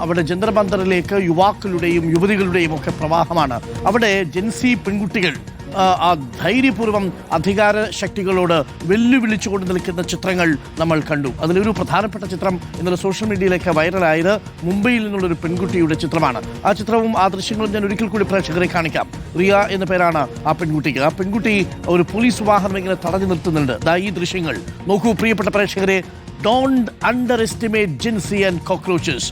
അവിടെ ജന്തർ മന്ദറിലേക്ക് യുവാക്കളുടെയും യുവതികളുടെയും ഒക്കെ പ്രവാഹമാണ്. അവിടെ ജെൻസി പെൺകുട്ടികൾ ധൈര്യപൂർവ്വം അധികാര ശക്തികളോട് വെല്ലുവിളിച്ചുകൊണ്ട് നിൽക്കുന്ന ചിത്രങ്ങൾ നമ്മൾ കണ്ടു. അതിലൊരു പ്രധാനപ്പെട്ട ചിത്രം ഇന്നലെ സോഷ്യൽ മീഡിയയിലേക്ക് വൈറലായത് മുംബൈയിൽ നിന്നുള്ളൊരു പെൺകുട്ടിയുടെ ചിത്രമാണ്. ആ ചിത്രവും ആ ദൃശ്യങ്ങളും ഞാൻ ഒരിക്കൽ കൂടി പ്രേക്ഷകരെ കാണിക്കാം. റിയ എന്ന പേരാണ് ആ പെൺകുട്ടിക്ക്. ആ പെൺകുട്ടി ഒരു പോലീസ് വാഹനം ഇങ്ങനെ തടഞ്ഞു നിർത്തുന്നുണ്ട്. ഈ ദൃശ്യങ്ങൾ നോക്കൂ പ്രിയപ്പെട്ട പ്രേക്ഷകരെ. Don't under estimate Jincy and cockroaches.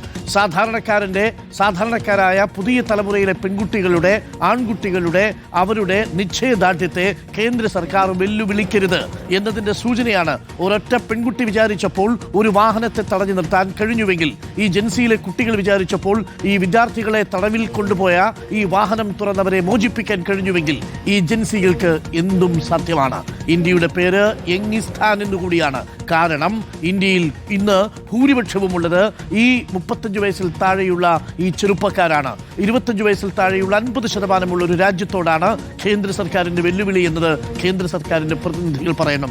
സാധാരണക്കാരായ പുതിയ തലമുറയിലെ പെൺകുട്ടികളുടെ ആൺകുട്ടികളുടെ അവരുടെ നിശ്ചയദാർഢ്യത്തെ കേന്ദ്ര സർക്കാർ വെല്ലുവിളിക്കരുത് എന്നതിൻ്റെ സൂചനയാണ്. ഒരൊറ്റ പെൺകുട്ടി വിചാരിച്ചപ്പോൾ ഒരു വാഹനത്തെ തടഞ്ഞു നിർത്താൻ കഴിഞ്ഞുവെങ്കിൽ, ഈ ജെൻസിയിലെ കുട്ടികൾ വിചാരിച്ചപ്പോൾ ഈ വിദ്യാർത്ഥികളെ തടവിൽ കൊണ്ടുപോയ ഈ വാഹനം തുറന്നവരെ മോചിപ്പിക്കാൻ കഴിഞ്ഞുവെങ്കിൽ ഈ ജെൻസികൾക്ക് എന്തും സാധ്യമാണ്. ഇന്ത്യയുടെ പേര് യങ്ങിസ്ഥാൻ എന്നുകൂടിയാണ്. കാരണം ഇന്ത്യയിൽ ഇന്ന് ഭൂരിപക്ഷവും ഉള്ളത് ഈ 35 വയസ്സിൽ താഴെയുള്ള ഈ ചെറുപ്പക്കാരാണ്. 25 വയസ്സിൽ താഴെയുള്ള 50% ഒരു രാജ്യത്തോടാണ് കേന്ദ്ര സർക്കാരിൻ്റെ വെല്ലുവിളി എന്നത് കേന്ദ്ര സർക്കാരിൻ്റെ പ്രതിനിധികൾ പറയണം,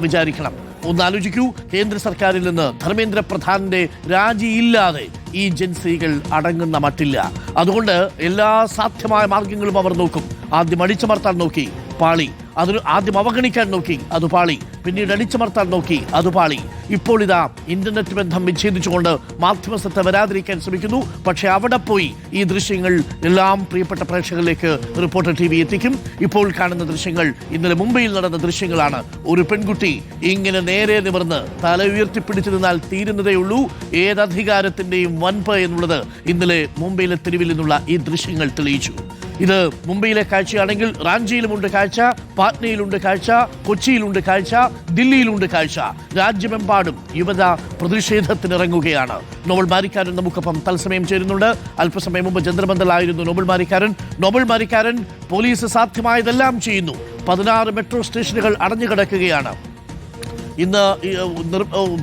വിചാരിക്കണം. ഒന്നാലോചിക്കൂ, കേന്ദ്ര സർക്കാരിൽ നിന്ന് ധർമ്മേന്ദ്ര പ്രധാന്റെ രാജിയില്ലാതെ ഈ ജെൻസികൾ അടങ്ങുന്ന മട്ടില്ല. അതുകൊണ്ട് എല്ലാ സാധ്യമായ മാർഗങ്ങളും അവർ നോക്കും. ആദ്യം അടിച്ചമർത്താൻ നോക്കി, പാളി. ആദ്യം അവഗണിക്കാൻ നോക്കി, അത് പാളി. പിന്നീട് അടിച്ചമർത്താൻ നോക്കി, അത് പാളി. ഇപ്പോൾ ഇതാ ഇന്റർനെറ്റ് ബന്ധം വിച്ഛേദിച്ചുകൊണ്ട് മാധ്യമസത്ത വരാതിരിക്കാൻ ശ്രമിക്കുന്നു. പക്ഷെ അവിടെ പോയി ഈ ദൃശ്യങ്ങൾ എല്ലാം പ്രിയപ്പെട്ട പ്രേക്ഷകരിലേക്ക് റിപ്പോർട്ടർ TV എത്തിക്കും. ഇപ്പോൾ കാണുന്ന ദൃശ്യങ്ങൾ ഇന്നലെ മുംബൈയിൽ നടന്ന ദൃശ്യങ്ങളാണ്. ഒരു പെൺകുട്ടി ഇങ്ങനെ നേരെ നിവർന്ന് തല ഉയർത്തിപ്പിടിച്ചു നിന്നാൽ തീരുന്നതേ ഉള്ളൂ ഏതധികാരത്തിൻ്റെയും വൻപ് എന്നുള്ളത് ഇന്നലെ മുംബൈയിലെ തെരുവിൽ നിന്നുള്ള ഈ ദൃശ്യങ്ങൾ തെളിയിച്ചു. ഇത് മുംബൈയിലെ കാഴ്ചയാണെങ്കിൽ റാഞ്ചിയിലുമുണ്ട് കാഴ്ച, പാറ്റ്നയിലുണ്ട് കാഴ്ച, കൊച്ചിയിലുണ്ട് കാഴ്ച, ദില്ലിയിലുണ്ട് കാഴ്ച. രാജ്യമെമ്പാടും യുവത പ്രതിഷേധത്തിനിറങ്ങുകയാണ്. നോബൽ മാരിക്കാരൻ നമുക്കൊപ്പം തത്സമയം ചേരുന്നുണ്ട്. അല്പസമയം മുമ്പ് ജന്തർ മന്ദറിലായിരുന്നു നോബൽ മാരിക്കാരൻ. പോലീസ് സാധ്യമായതെല്ലാം ചെയ്യുന്നു. 16 മെട്രോ സ്റ്റേഷനുകൾ അടഞ്ഞുകിടക്കുകയാണ്. ഇന്ന്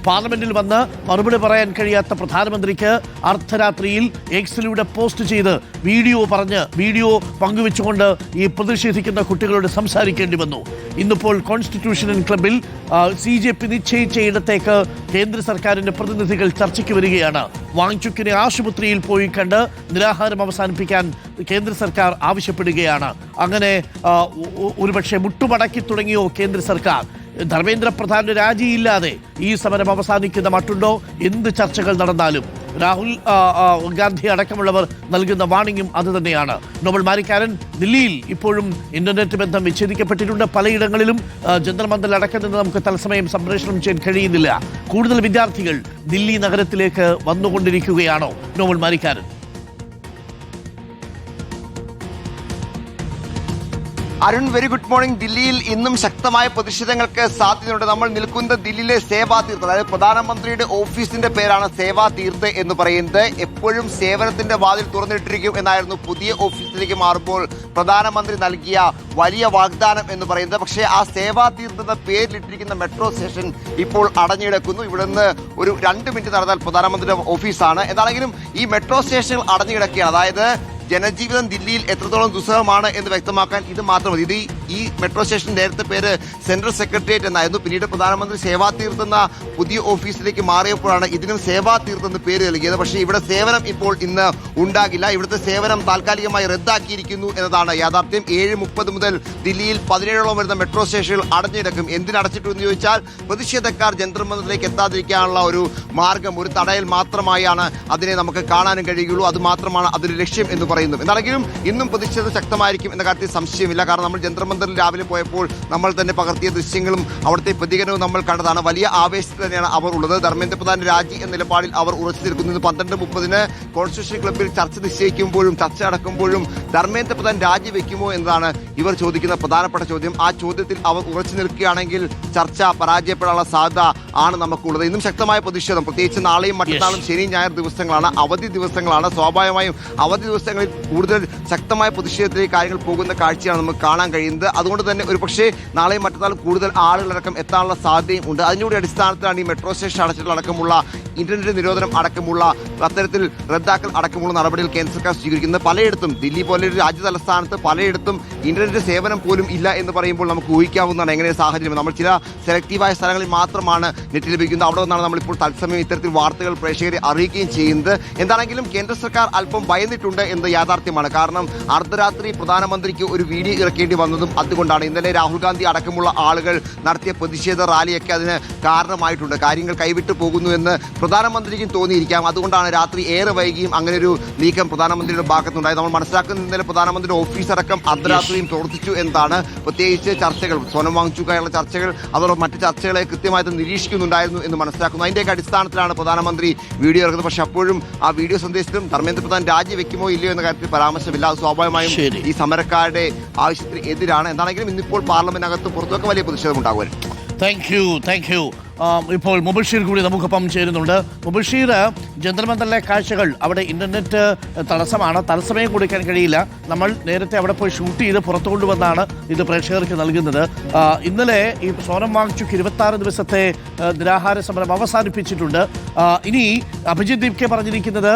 പാർലമെന്റിൽ വന്ന് മറുപടി പറയാൻ കഴിയാത്ത പ്രധാനമന്ത്രിക്ക് അർദ്ധരാത്രിയിൽ എക്സിലൂടെ പോസ്റ്റ് ചെയ്ത് വീഡിയോ പങ്കുവെച്ചുകൊണ്ട് ഈ പ്രതിഷേധിക്കുന്ന കുട്ടികളോട് സംസാരിക്കേണ്ടി വന്നു. ഇന്നിപ്പോൾ കോൺസ്റ്റിറ്റ്യൂഷൻ ക്ലബിൽ CJP നിശ്ചയിച്ച ഇടത്തേക്ക് കേന്ദ്ര സർക്കാരിന്റെ പ്രതിനിധികൾ ചർച്ചയ്ക്ക് വരികയാണ്. വാങ്ചുക്കിനെ ആശുപത്രിയിൽ പോയി കണ്ട് നിരാഹാരം അവസാനിപ്പിക്കാൻ കേന്ദ്ര സർക്കാർ ആവശ്യപ്പെടുകയാണ്. അങ്ങനെ ഒരുപക്ഷെ മുട്ടുമടക്കി തുടങ്ങിയോ കേന്ദ്ര സർക്കാർ? ധർമ്മേന്ദ്ര പ്രധാന്റെ രാജിയില്ലാതെ ഈ സമരം അവസാനിക്കുന്ന മട്ടുണ്ടോ? എന്ത് ചർച്ചകൾ നടന്നാലും രാഹുൽ ഗാന്ധി അടക്കമുള്ളവർ നൽകുന്ന വാണിംഗും അത് തന്നെയാണ്. നോബൽ മാരിക്കാരൻ ദില്ലിയിൽ ഇപ്പോഴും ഇന്റർനെറ്റ് ബന്ധം വിച്ഛേദിക്കപ്പെട്ടിട്ടുണ്ട്. പലയിടങ്ങളിലും ജന്തർ മന്ദർ അടക്കം നിന്ന് നമുക്ക് തത്സമയം സംപ്രേഷണം ചെയ്യാൻ കഴിയുന്നില്ല. കൂടുതൽ വിദ്യാർത്ഥികൾ ദില്ലി നഗരത്തിലേക്ക് വന്നുകൊണ്ടിരിക്കുകയാണോ നോബൽ മാരിക്കാരൻ? Arun, very good morning. ദില്ലിയിൽ ഇന്നും ശക്തമായ പ്രതിഷേധങ്ങൾക്ക് സാധ്യതയുണ്ട്. നമ്മൾ നിൽക്കുന്നത് ദില്ലിയിലെ സേവാ തീർത്ത്, അതായത് പ്രധാനമന്ത്രിയുടെ ഓഫീസിന്റെ പേരാണ് സേവാ തീർത്ത് എന്ന് പറയുന്നത്. എപ്പോഴും സേവനത്തിന്റെ വാതിൽ തുറന്നിട്ടിരിക്കും എന്നായിരുന്നു പുതിയ ഓഫീസിലേക്ക് മാറുമ്പോൾ പ്രധാനമന്ത്രി നൽകിയ വലിയ വാഗ്ദാനം എന്ന് പറയുന്നത്. പക്ഷേ ആ സേവാ തീർത്ത് എന്ന പേരിലിട്ടിരിക്കുന്ന മെട്രോ സ്റ്റേഷൻ ഇപ്പോൾ അടഞ്ഞുകിടക്കുന്നു. ഇവിടെ നിന്ന് ഒരു 2 മിനിറ്റ് നടന്നാൽ പ്രധാനമന്ത്രിയുടെ ഓഫീസാണ്. എന്താണെങ്കിലും ഈ മെട്രോ സ്റ്റേഷനുകൾ അടഞ്ഞുകിടക്കുകയാണ്. അതായത് ജനജീവിതം ദില്ലിയിൽ എത്രത്തോളം ദുസ്സഹമാണ് എന്ന് വ്യക്തമാക്കാൻ ഇത് മാത്രം മതി. ഈ മെട്രോ സ്റ്റേഷൻ നേരത്തെ പേര് സെൻട്രൽ സെക്രട്ടേറിയറ്റ് എന്നായിരുന്നു. പിന്നീട് പ്രധാനമന്ത്രി സേവാ തീർത്ത് എന്ന പുതിയ ഓഫീസിലേക്ക് മാറിയപ്പോഴാണ് ഇതിനും സേവാ തീർത്ത് എന്ന് പേര് നൽകിയത്. പക്ഷേ ഇവിടെ സേവനം ഇപ്പോൾ ഇന്ന് ഉണ്ടാകില്ല. ഇവിടുത്തെ സേവനം താൽക്കാലികമായി റദ്ദാക്കിയിരിക്കുന്നു എന്നതാണ് യാഥാർത്ഥ്യം. 7:30 മുതൽ ദില്ലിയിൽ 17ഓളം വരുന്ന മെട്രോ സ്റ്റേഷനുകൾ അടഞ്ഞിടക്കും. എന്തിനടച്ചിട്ടു എന്ന് ചോദിച്ചാൽ പ്രതിഷേധക്കാർ ജന്തർ മന്ദറിലേക്ക് എത്താതിരിക്കാനുള്ള ഒരു മാർഗം, ഒരു തടയൽ മാത്രമായാണ് അതിനെ നമുക്ക് കാണാനും കഴിയുകയുള്ളൂ. അത് മാത്രമാണ് അതിന്റെ ലക്ഷ്യം എന്ന് പറയുന്നത്. എന്താണെങ്കിലും ഇന്നും പ്രതിഷേധം ശക്തമായിരിക്കും എന്ന കാര്യത്തിൽ സംശയമില്ല. കാരണം നമ്മൾ ജന്തർ മന്ദറിൽ രാവിലെ പോയപ്പോൾ നമ്മൾ തന്നെ പകർത്തിയ ദൃശ്യങ്ങളും അവിടുത്തെ പ്രതികരണവും നമ്മൾ കണ്ടതാണ്. വലിയ ആവേശത്തിൽ തന്നെയാണ് അവർ ഉള്ളത്. ധർമ്മേന്ദ്ര പ്രധാൻ രാജി എന്ന നിലപാടിൽ അവർ ഉറച്ചു നിൽക്കുന്നത്. 12:30 കോൺസ്റ്റിറ്റ്യൂഷൻ ക്ലബിൽ ചർച്ച നിശ്ചയിക്കുമ്പോഴും ചർച്ച നടക്കുമ്പോഴും ധർമ്മേന്ദ്ര പ്രധാൻ രാജിവെക്കുമോ എന്നതാണ് ഇവർ ചോദിക്കുന്ന പ്രധാനപ്പെട്ട ചോദ്യം. ആ ചോദ്യത്തിൽ അവർ ഉറച്ചു നിൽക്കുകയാണെങ്കിൽ ചർച്ച പരാജയപ്പെടാനുള്ള സാധ്യത ആണ് നമുക്കുള്ളത്. ഇന്നും ശക്തമായ പ്രതിഷേധം, പ്രത്യേകിച്ച് നാളെയും മറ്റന്നാളും ശനി ഞായർ ദിവസങ്ങളാണ്, അവധി ദിവസങ്ങളാണ്. സ്വാഭാവികമായും അവധി ദിവസങ്ങളിൽ കൂടുതൽ ശക്തമായ പ്രതിഷേധത്തിലേക്ക് കാര്യങ്ങൾ പോകുന്ന കാഴ്ചയാണ് നമുക്ക് കാണാൻ കഴിയുന്നത്. അതുകൊണ്ട് തന്നെ ഒരു പക്ഷേ നാളെയും മറ്റന്നാളും കൂടുതൽ ആളുകളടക്കം എത്താനുള്ള സാധ്യതയും ഉണ്ട്. അതിൻ്റെ അടിസ്ഥാനത്തിലാണ് ഈ മെട്രോ സ്റ്റേഷൻ അടച്ചിട്ടുള്ള അടക്കമുള്ള ഇന്റർനെറ്റ് നിരോധനം അടക്കമുള്ള അത്തരത്തിൽ റദ്ദാക്കൽ അടക്കമുള്ള നടപടികൾ കേന്ദ്ര സർക്കാർ സ്വീകരിക്കുന്നത്. പലയിടത്തും ദില്ലി പോലെ ഒരു രാജ്യ തലസ്ഥാനത്ത് പലയിടത്തും ഇന്റർനെറ്റ് സേവനം പോലും ഇല്ല എന്ന് പറയുമ്പോൾ നമുക്ക് ഊഹിക്കാവുന്നതാണ് എങ്ങനെ സാഹചര്യം. നമ്മൾ ചില സെലക്റ്റീവായ സ്ഥലങ്ങളിൽ മാത്രമാണ് നെറ്റ് ലഭിക്കുന്നത്. അവിടെ നിന്നാണ് നമ്മളിപ്പോൾ തത്സമയം ഇത്തരത്തിൽ വാർത്തകൾ പ്രേക്ഷകരെ അറിയിക്കുകയും ചെയ്യുന്നത്. എന്താണെങ്കിലും കേന്ദ്ര സർക്കാർ അല്പം ഭയന്നിട്ടുണ്ട് എന്ന് യാഥാർത്ഥ്യമാണ്. കാരണം അർദ്ധരാത്രി പ്രധാനമന്ത്രിക്ക് ഒരു വീഡിയോ ഇറക്കേണ്ടി വന്നതും അതുകൊണ്ടാണ്. ഇന്നലെ രാഹുൽ ഗാന്ധി അടക്കമുള്ള ആളുകൾ നടത്തിയ പ്രതിഷേധ റാലിയൊക്കെ അതിന് കാരണമായിട്ടുണ്ട്. കാര്യങ്ങൾ കൈവിട്ടു പോകുന്നു എന്ന് പ്രധാനമന്ത്രിക്കും തോന്നിയിരിക്കാം. അതുകൊണ്ടാണ് രാത്രി ഏറെ വൈകിയും അങ്ങനെ ഒരു നീക്കം പ്രധാനമന്ത്രിയുടെ ഭാഗത്തുണ്ടായത്. നമ്മൾ മനസ്സിലാക്കുന്ന ഇന്നലെ പ്രധാനമന്ത്രിയുടെ ഓഫീസ് അടക്കം അർദ്ധരാത്രിയും പ്രവർത്തിച്ചു എന്നാണ്. പ്രത്യേകിച്ച് ചർച്ചകൾ, സോനം വാങ്ചുക്കായുള്ള ചർച്ചകൾ, അതോടൊപ്പം മറ്റ് ചർച്ചകളെ കൃത്യമായിട്ട് നിരീക്ഷിക്കുന്നുണ്ടായിരുന്നു എന്ന് മനസ്സിലാക്കുന്നു. അതിൻ്റെയൊക്കെ അടിസ്ഥാനത്തിലാണ് പ്രധാനമന്ത്രി വീഡിയോ ഇറക്കുന്നത്. പക്ഷെ അപ്പോഴും ആ വീഡിയോ സന്ദേശത്തിലും ധർമ്മേന്ദ്ര പ്രധാൻ രാജിവെക്കുമോ ഇല്ലയോ എന്ന കാര്യത്തിൽ പരാമർശമില്ല. അത് സ്വാഭാവികമായും ഈ സമരക്കാരുടെ ആവശ്യത്തിന് എതിരാണ്. എന്താണെങ്കിലും ഇന്നിപ്പോൾ പാർലമെന്റിനകത്ത് പുറത്തൊക്കെ വലിയ പ്രതിഷേധം ഉണ്ടാകുമായിരുന്നു. Thank you. ഇപ്പോൾ മുബഷീർ കൂടി നമുക്കൊപ്പം ചേരുന്നുണ്ട്. മുബഷീർ, ജന്തർമന്ദറിലെ കാഴ്ചകൾ, അവിടെ ഇന്റർനെറ്റ് തടസ്സമാണ്, തത്സമയം കൊടുക്കാൻ കഴിയില്ല. നമ്മൾ നേരത്തെ അവിടെ പോയി ഷൂട്ട് ചെയ്ത് പുറത്തു കൊണ്ടുവന്നാണ് ഇത് പ്രേക്ഷകർക്ക് നൽകുന്നത്. ഇന്നലെ ഈ സോനം വാങ്ചുക്ക് 26 ദിവസത്തെ നിരാഹാര സമരം അവസാനിപ്പിച്ചിട്ടുണ്ട്. ഇനി അഭിജിത് ദീപ്കെ പറഞ്ഞിരിക്കുന്നത്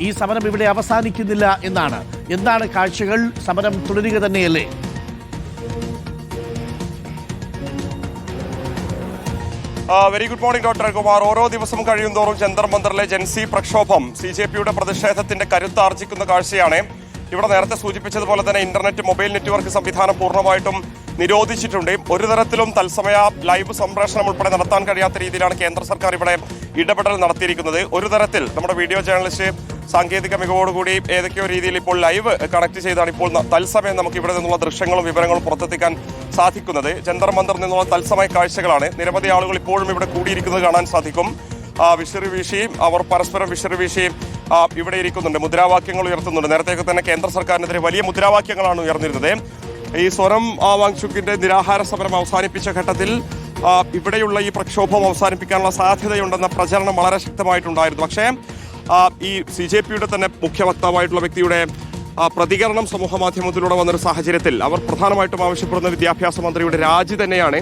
ഈ സമരം ഇവിടെ അവസാനിക്കുന്നില്ല എന്നാണ്. എന്താണ് കാഴ്ചകൾ? സമരം തുടരുക തന്നെയല്ലേ? Very good morning doctor Kumar. ഓരോ ദിവസം കഴിയുന്തോറും ജന്തർ മന്ദറിലെ ജൻസി പ്രക്ഷോഭം CJPയുടെ പ്രതിഷേധത്തിന്റെ കരുത്താർജിക്കുന്ന കാഴ്ചയാണ്. ഇവിടെ നേരത്തെ സൂചിപ്പിച്ചതുപോലെ തന്നെ ഇന്റർനെറ്റ്, മൊബൈൽ നെറ്റ്വർക്ക് സംവിധാനം പൂർണ്ണമായിട്ടും നിരോധിച്ചിട്ടുണ്ട്. ഒരു തരത്തിലും തത്സമയ ലൈവ് സംപ്രേഷണം ഉൾപ്പെടെ നടത്താൻ കഴിയാത്ത രീതിയിലാണ് കേന്ദ്ര സർക്കാർ ഇവിടെ ഇടപെടൽ നടത്തിയിരിക്കുന്നത്. ഒരു തരത്തിൽ നമ്മുടെ വീഡിയോ ജേർണലിസ്റ്റ് സാങ്കേതിക മികവോടുകൂടി ഏതൊക്കെയോ രീതിയിൽ ഇപ്പോൾ ലൈവ് കണക്ട് ചെയ്താണ് ഇപ്പോൾ തത്സമയം നമുക്ക് ഇവിടെ നിന്നുള്ള ദൃശ്യങ്ങളും വിവരങ്ങളും പുറത്തെത്തിക്കാൻ സാധിക്കുന്നത്. ജന്തർ മന്ദറിൽ നിന്നുള്ള തത്സമയ കാഴ്ചകളാണ്. നിരവധി ആളുകൾ ഇപ്പോഴും ഇവിടെ കൂടിയിരിക്കുന്നത് കാണാൻ സാധിക്കും. വിഷറി വീശി അവർ പരസ്പരം വിഷറി വീശി ഇവിടെ ഇരിക്കുന്നുണ്ട്, മുദ്രാവാക്യങ്ങൾ ഉയർത്തുന്നുണ്ട്. നേരത്തെയൊക്കെ തന്നെ കേന്ദ്ര സർക്കാരിനെതിരെ വലിയ മുദ്രാവാക്യങ്ങളാണ് ഉയർന്നിരുന്നത്. ഈ സോനം വാങ്ചുക്കിന്റെ നിരാഹാര സമരം അവസാനിപ്പിച്ച ഘട്ടത്തിൽ ഇവിടെയുള്ള ഈ പ്രക്ഷോഭം അവസാനിപ്പിക്കാനുള്ള സാധ്യതയുണ്ടെന്ന പ്രചരണം വളരെ ശക്തമായിട്ടുണ്ടായിരുന്നു. പക്ഷേ ഈ CJPയുടെ തന്നെ മുഖ്യ വക്താവായിട്ടുള്ള വ്യക്തിയുടെ പ്രതികരണം സമൂഹ മാധ്യമത്തിലൂടെ വന്നൊരു സാഹചര്യത്തിൽ അവർ പ്രധാനമായിട്ടും ആവശ്യപ്പെടുന്ന വിദ്യാഭ്യാസ മന്ത്രിയുടെ രാജി തന്നെയാണ്.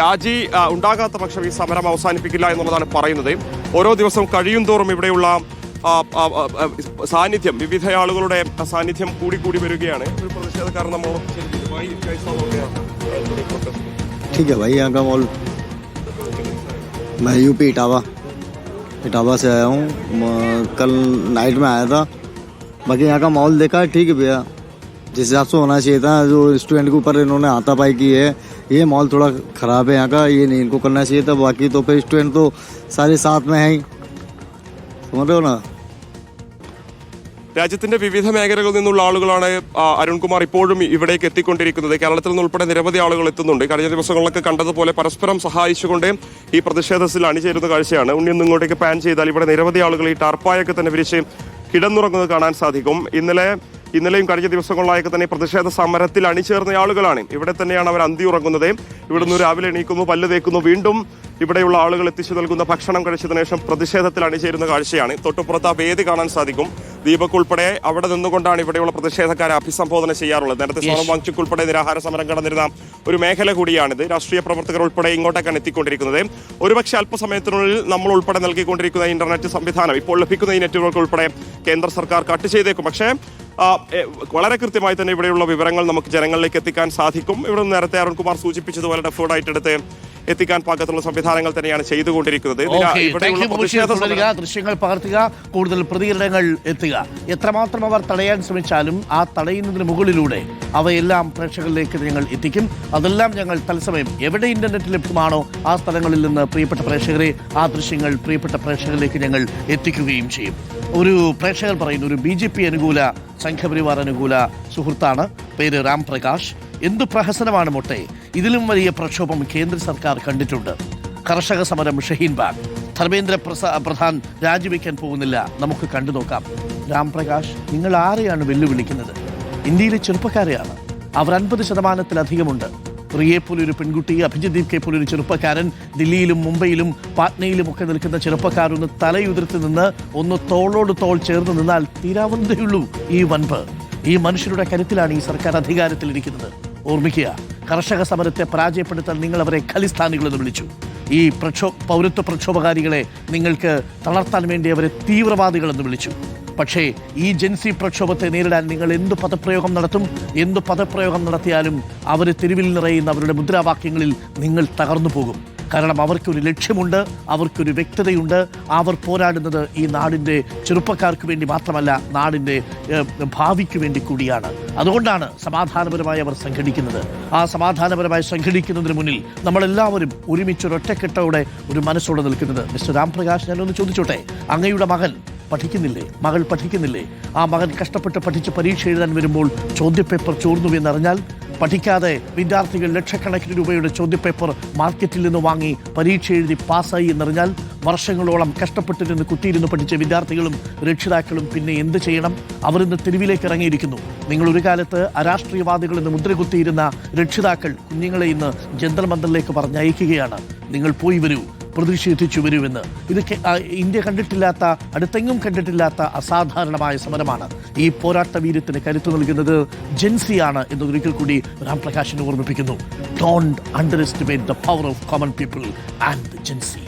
രാജി ഉണ്ടാകാത്ത പക്ഷം ഈ സമരം അവസാനിപ്പിക്കില്ല എന്നുള്ളതാണ് പറയുന്നത്. ഓരോ ദിവസം കഴിയും തോറും ഇവിടെയുള്ള സാന്നിധ്യം, വിവിധ ആളുകളുടെ സാന്നിധ്യം കൂടി വരികയാണ്. ഒരു പ്രതിഷേധക്കാരൻ നമ്മളോട് ठीक है भाई, यहाँ का मॉल, मैं यूपी इटावा से आया हूँ। कल नाइट में आया था। बाकी यहाँ का मॉल देखा है, ठीक है भैया, जिस हिसाब से होना चाहिए था। जो स्टूडेंट के ऊपर इन्होंने हाथापाई की है, ये मॉल थोड़ा ख़राब है यहाँ का, ये नहीं इनको करना चाहिए था। बाकी तो फिर स्टूडेंट तो सारे साथ में हैं ही, समझ रहे हो ना। രാജ്യത്തിന്റെ വിവിധ മേഖലകളിൽ നിന്നുള്ള ആളുകളാണ് അരുൺകുമാർ ഇപ്പോഴും ഇവിടേക്ക് എത്തിക്കൊണ്ടിരിക്കുന്നത്. കേരളത്തിൽ നിന്ന് ഉൾപ്പെടെ നിരവധി ആളുകൾ എത്തുന്നുണ്ട്. കഴിഞ്ഞ ദിവസങ്ങളിലൊക്കെ കണ്ടതുപോലെ പരസ്പരം സഹായിച്ചുകൊണ്ട് ഈ പ്രതിഷേധത്തിൽ അണിചേരുന്ന കാഴ്ചയാണ്. ഉണ്ണിയൊന്നും ഇങ്ങോട്ടേക്ക് പാൻ ചെയ്താൽ ഇവിടെ നിരവധി ആളുകൾ ഈ ടാർപ്പായൊക്കെ തന്നെ വിരിച്ച് കിടന്നുറങ്ങുന്നത് കാണാൻ സാധിക്കും. ഇന്നലെയും കഴിഞ്ഞ ദിവസങ്ങളിലായൊക്കെ തന്നെ പ്രതിഷേധ സമരത്തിൽ അണിചേർന്ന ആളുകളാണ്. ഇവിടെ തന്നെയാണ് അവർ അന്തി ഉറങ്ങുന്നത്. ഇവിടുന്ന് രാവിലെ എണീക്കുന്നു, പല്ല് തേക്കുന്നു, വീണ്ടും ഇവിടെയുള്ള ആളുകൾ എത്തിച്ചു നൽകുന്ന ഭക്ഷണം കഴിച്ചതിനു ശേഷം പ്രതിഷേധത്തിൽ അണിചേരുന്ന കാഴ്ചയാണ്. തൊട്ടുപുറത്ത് ആ വേദി കാണാൻ സാധിക്കും. ദീപക് ഉൾപ്പെടെ അവിടെ നിന്നുകൊണ്ടാണ് ഇവിടെയുള്ള പ്രതിഷേധക്കാരെ അഭിസംബോധന ചെയ്യാറുള്ളത്. നേരത്തെ സോനം വാങ്ചുക്ക് ഉൾപ്പെടെ നിരാഹാര സമരം കടന്നിരുന്ന ഒരു മേഖല കൂടിയാണിത്. രാഷ്ട്രീയ പ്രവർത്തകർ ഉൾപ്പെടെ ഇങ്ങോട്ടേക്കാണ് എത്തിക്കൊണ്ടിരിക്കുന്നത്. ഒരുപക്ഷെ അല്പസമയത്തിനുള്ളിൽ നമ്മൾ ഉൾപ്പെടെ നൽകിക്കൊണ്ടിരിക്കുന്ന ഇന്റർനെറ്റ് സംവിധാനം, ഇപ്പോൾ ലഭിക്കുന്ന ഈ നെറ്റ്വർക്ക് ഉൾപ്പെടെ കേന്ദ്ര സർക്കാർ കട്ട് ചെയ്തേക്കും. പക്ഷേ വളരെ കൃത്യമായി തന്നെ ഇവിടെയുള്ള വിവരങ്ങൾ നമുക്ക് ജനങ്ങളിലേക്ക് എത്തിക്കാൻ സാധിക്കും. ഇവിടെ നേരത്തെ അരുൺകുമാർ സൂചിപ്പിച്ചതുപോലെ ഡെഫേർഡ് എടുത്ത് എത്തിക്കാൻ പാകത്തുള്ള സംവിധാനങ്ങൾ തന്നെയാണ് ചെയ്തുകൊണ്ടിരിക്കുന്നത്. ദൃശ്യങ്ങൾ പകർത്തുക, കൂടുതൽ പ്രതികരണങ്ങൾ എത്തുക. എത്രമാത്രം അവർ തടയാൻ ശ്രമിച്ചാലും ആ തടയുന്നതിന് മുകളിലൂടെ അവയെല്ലാം പ്രേക്ഷകരിലേക്ക് ഞങ്ങൾ എത്തിക്കും. അതെല്ലാം ഞങ്ങൾ തത്സമയം എവിടെ ഇന്റർനെറ്റ് ലഭ്യമാണോ ആ സ്ഥലങ്ങളിൽ നിന്ന് പ്രിയപ്പെട്ട പ്രേക്ഷകരെ ആ ദൃശ്യങ്ങൾ പ്രിയപ്പെട്ട പ്രേക്ഷകരിലേക്ക് ഞങ്ങൾ എത്തിക്കുകയും ചെയ്യും. ഒരു പ്രേക്ഷകർ പറയുന്നു, ഒരു BJP അനുകൂല, സംഘപരിവാർ അനുകൂല സുഹൃത്താണ്, പേര് രാം പ്രകാശ്. എന്തു പ്രഹസനമാണ് മൊട്ടെ, ഇതിലും വലിയ പ്രക്ഷോഭം കേന്ദ്ര സർക്കാർ കണ്ടിട്ടുണ്ട്. കർഷക സമരം ഷഹീൻ ബാഗ്, ധർമ്മേന്ദ്ര പ്രധാൻ രാജിവെക്കാൻ പോകുന്നില്ല, നമുക്ക് കണ്ടു നോക്കാം. രാം പ്രകാശ്, നിങ്ങൾ ആരെയാണ് വെല്ലുവിളിക്കുന്നത്? ഇന്ത്യയിലെ ചെറുപ്പക്കാരെയാണ്. അവർ 50%-ലധികമുണ്ട്. പ്രിയെപ്പോലെ ഒരു പെൺകുട്ടി, അഭിജിത് ദീപ്കെ പോലെ ഒരു ചെറുപ്പക്കാരൻ, ദില്ലിയിലും മുംബൈയിലും പാറ്റ്നയിലും ഒക്കെ നിൽക്കുന്ന ചെറുപ്പക്കാരൊന്ന് തലയുതിർത്ത് നിന്ന് ഒന്ന് തോളോട് തോൾ ചേർന്ന് നിന്നാൽ തീരാവുന്നതേയുള്ളൂ ഈ വൻപ്. ഈ മനുഷ്യരുടെ കരുത്തിലാണ് ഈ സർക്കാർ അധികാരത്തിലിരിക്കുന്നത്. ഓർമ്മിക്കുക, കർഷക സമരത്തെ പരാജയപ്പെടുത്താൻ നിങ്ങൾ അവരെ ഖലിസ്ഥാനികളെന്ന് വിളിച്ചു. ഈ പൗരത്വ പ്രക്ഷോഭകാരികളെ നിങ്ങൾക്ക് തളർത്താൻ വേണ്ടി അവരെ തീവ്രവാദികളെന്ന് വിളിച്ചു. പക്ഷേ ഈ ജൻസി പ്രക്ഷോഭത്തെ നേരിടാൻ നിങ്ങൾ എന്ത് പദപ്രയോഗം നടത്തിയാലും അവർ തെരുവിൽ നിറയുന്ന അവരുടെ മുദ്രാവാക്യങ്ങളിൽ നിങ്ങൾ തകർന്നു പോകും. കാരണം അവർക്കൊരു ലക്ഷ്യമുണ്ട്, അവർക്കൊരു വ്യക്തതയുണ്ട്. അവർ പോരാടുന്നത് ഈ നാടിൻ്റെ ചെറുപ്പക്കാർക്ക് വേണ്ടി മാത്രമല്ല, നാടിൻ്റെ ഭാവിക്ക് വേണ്ടി കൂടിയാണ്. അതുകൊണ്ടാണ് സമാധാനപരമായി അവർ സംഘടിക്കുന്നത്. ആ സമാധാനപരമായി സംഘടിക്കുന്നതിന് മുന്നിൽ നമ്മളെല്ലാവരും ഒരുമിച്ചൊരൊറ്റക്കെട്ടോടെ ഒരു മനസ്സോടെ നിൽക്കുന്നത്. മിസ്റ്റർ രാംപ്രകാശ്, ഞാനൊന്ന് ചോദിച്ചോട്ടെ, അങ്ങയുടെ മകൾ പഠിക്കുന്നില്ലേ? ആ മകൻ കഷ്ടപ്പെട്ട് പഠിച്ച് പരീക്ഷ എഴുതാൻ വരുമ്പോൾ ചോദ്യപേപ്പർ ചോർന്നു എന്നറിഞ്ഞാൽ, പഠിക്കാതെ വിദ്യാർത്ഥികൾ ലക്ഷക്കണക്കിന് രൂപയുടെ ചോദ്യപേപ്പർ മാർക്കറ്റിൽ നിന്ന് വാങ്ങി പരീക്ഷ എഴുതി പാസ്സായി എന്നറിഞ്ഞാൽ, വർഷങ്ങളോളം കഷ്ടപ്പെട്ടിരുന്ന് കുത്തിയിരുന്ന് പഠിച്ച വിദ്യാർത്ഥികളും രക്ഷിതാക്കളും പിന്നെ എന്ത് ചെയ്യണം? അവരിന്ന് തെരുവിലേക്ക് ഇറങ്ങിയിരിക്കുന്നു. നിങ്ങൾ ഒരു കാലത്ത് അരാഷ്ട്രീയവാദികൾ എന്ന് മുദ്രകുത്തിയിരുന്ന രക്ഷിതാക്കൾ കുഞ്ഞുങ്ങളെ ഇന്ന് ജന്തർ മന്ദറിലേക്ക് പറഞ്ഞയക്കുകയാണ്. നിങ്ങൾ പോയി വരൂ, പ്രതിഷേധിച്ചു വരുമെന്ന്. ഇത് ഇന്ത്യ കണ്ടിട്ടില്ലാത്ത, അടുത്തെങ്ങും കണ്ടിട്ടില്ലാത്ത അസാധാരണമായ സമരമാണ്. ഈ പോരാട്ട വീര്യത്തിന് കരുത്തു നൽകുന്നത് ജൻസിയാണ് എന്നതൊരിക്കൽ കൂടി രാംപ്രകാശിനെ ഓർമ്മിപ്പിക്കുന്നു. Don't underestimate the power of common people and Jancy.